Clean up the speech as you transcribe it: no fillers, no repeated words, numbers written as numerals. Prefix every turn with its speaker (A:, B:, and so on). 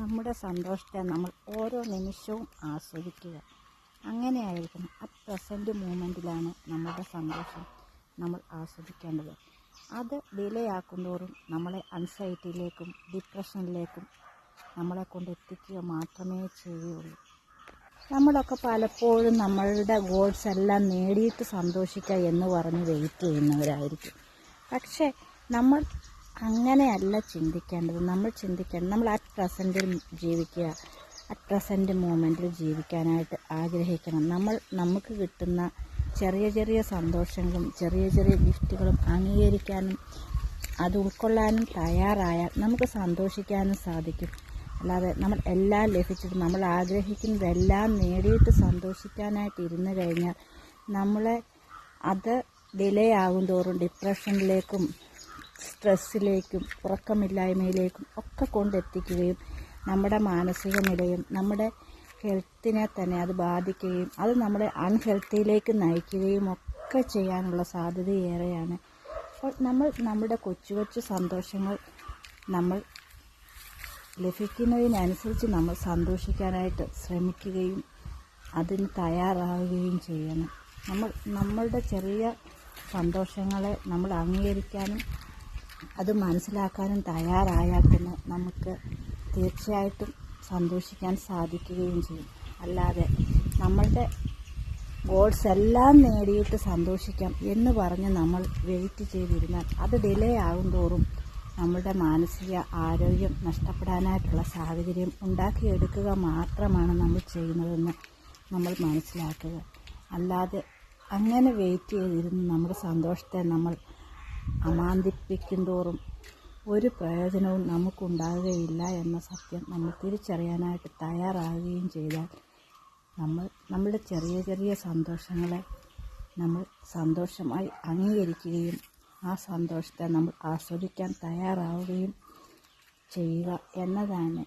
A: നമ്മുടെ സന്തോഷത്തെ നമ്മൾ ഓരോ നിമിഷവും ആസ്വദിക്കുക. അങ്ങനെയായിരിക്കണം. ആ പ്രസൻറ്റ് മൂമെൻറ്റിലാണ് നമ്മുടെ സന്തോഷം നമ്മൾ ആസ്വദിക്കേണ്ടത്. അത് ഡിലേ ആക്കുന്തോറും നമ്മളെ ആൻസൈറ്റിയിലേക്കും ഡിപ്രഷനിലേക്കും നമ്മളെ കൊണ്ട് എത്തിക്കുക മാത്രമേ ചെയ്യുകയുള്ളൂ. നമ്മളൊക്കെ പലപ്പോഴും നമ്മളുടെ ഗോൾസ് എല്ലാം നേടിയിട്ട് സന്തോഷിക്കുക എന്ന് പറഞ്ഞ് വെയിറ്റ് ചെയ്യുന്നവരായിരിക്കും. പക്ഷേ നമ്മൾ അങ്ങനെയല്ല ചിന്തിക്കേണ്ടത്. നമ്മൾ അറ്റ് പ്രസൻറ്റിൽ ജീവിക്കുക, അറ്റ് പ്രസൻറ്റ് മൂമെൻറ്റിൽ ജീവിക്കാനായിട്ട് ആഗ്രഹിക്കണം. നമുക്ക് കിട്ടുന്ന ചെറിയ ചെറിയ സന്തോഷങ്ങളും ചെറിയ ചെറിയ ഗിഫ്റ്റുകളും അംഗീകരിക്കാനും അത് ഉൾക്കൊള്ളാനും തയ്യാറായാൽ നമുക്ക് സന്തോഷിക്കാനും സാധിക്കും. അല്ലാതെ നമ്മൾ എല്ലാം ലഭിച്ചിട്ട് നമ്മൾ ആഗ്രഹിക്കുന്നതെല്ലാം നേടിയിട്ട് സന്തോഷിക്കാനായിട്ട് ഇരുന്ന് കഴിഞ്ഞാൽ നമ്മളെ അത് ഡിലേ ആകും തോറും ഡിപ്രഷനിലേക്കും സ്ട്രെസ്സിലേക്കും ഉറക്കമില്ലായ്മയിലേക്കും ഒക്കെ കൊണ്ടെത്തിക്കുകയും നമ്മുടെ മാനസിക നിലയും നമ്മുടെ ഹെൽത്തിനെ തന്നെ അത് ബാധിക്കുകയും അത് നമ്മളെ അൺഹെൽത്തിയിലേക്ക് നയിക്കുകയും ഒക്കെ ചെയ്യാനുള്ള സാധ്യതയേറെയാണ്. അപ്പോൾ നമ്മുടെ കൊച്ചു കൊച്ചു സന്തോഷങ്ങൾ നമ്മൾ ലഭിക്കുന്നതിനനുസരിച്ച് നമ്മൾ സന്തോഷിക്കാനായിട്ട് ശ്രമിക്കുകയും അതിന് തയ്യാറാവുകയും ചെയ്യണം. നമ്മളുടെ ചെറിയ സന്തോഷങ്ങളെ നമ്മൾ അംഗീകരിക്കാനും അത് മനസ്സിലാക്കാനും തയ്യാറായാൽ തന്നെ നമുക്ക് തീർച്ചയായിട്ടും സന്തോഷിക്കാൻ സാധിക്കുകയും ചെയ്യും. അല്ലാതെ നമ്മളുടെ ഗോൾസ് എല്ലാം നേടിയിട്ട് സന്തോഷിക്കാം എന്ന് പറഞ്ഞ് നമ്മൾ വെയിറ്റ് ചെയ്തിരുന്നാൽ അത് ഡിലേ ആകും തോറും നമ്മുടെ മാനസിക ആരോഗ്യം നഷ്ടപ്പെടാനായിട്ടുള്ള സാഹചര്യം ഉണ്ടാക്കിയെടുക്കുക മാത്രമാണ് നമ്മൾ ചെയ്യുന്നതെന്ന് നമ്മൾ മനസ്സിലാക്കുക. അല്ലാതെ അങ്ങനെ വെയിറ്റ് ചെയ്തിരുന്ന് നമ്മുടെ സന്തോഷത്തെ നമ്മൾ അമാന്തിപ്പിക്കും തോറും ഒരു പ്രയോജനവും നമുക്കുണ്ടാകുകയില്ല എന്ന സത്യം നമ്മൾ തിരിച്ചറിയാനായിട്ട് തയ്യാറാകുകയും ചെയ്താൽ നമ്മുടെ ചെറിയ ചെറിയ സന്തോഷങ്ങളെ നമ്മൾ സന്തോഷമായി അംഗീകരിക്കുകയും ആ സന്തോഷത്തെ നമ്മൾ ആസ്വദിക്കാൻ തയ്യാറാവുകയും ചെയ്യുക എന്നതാണ്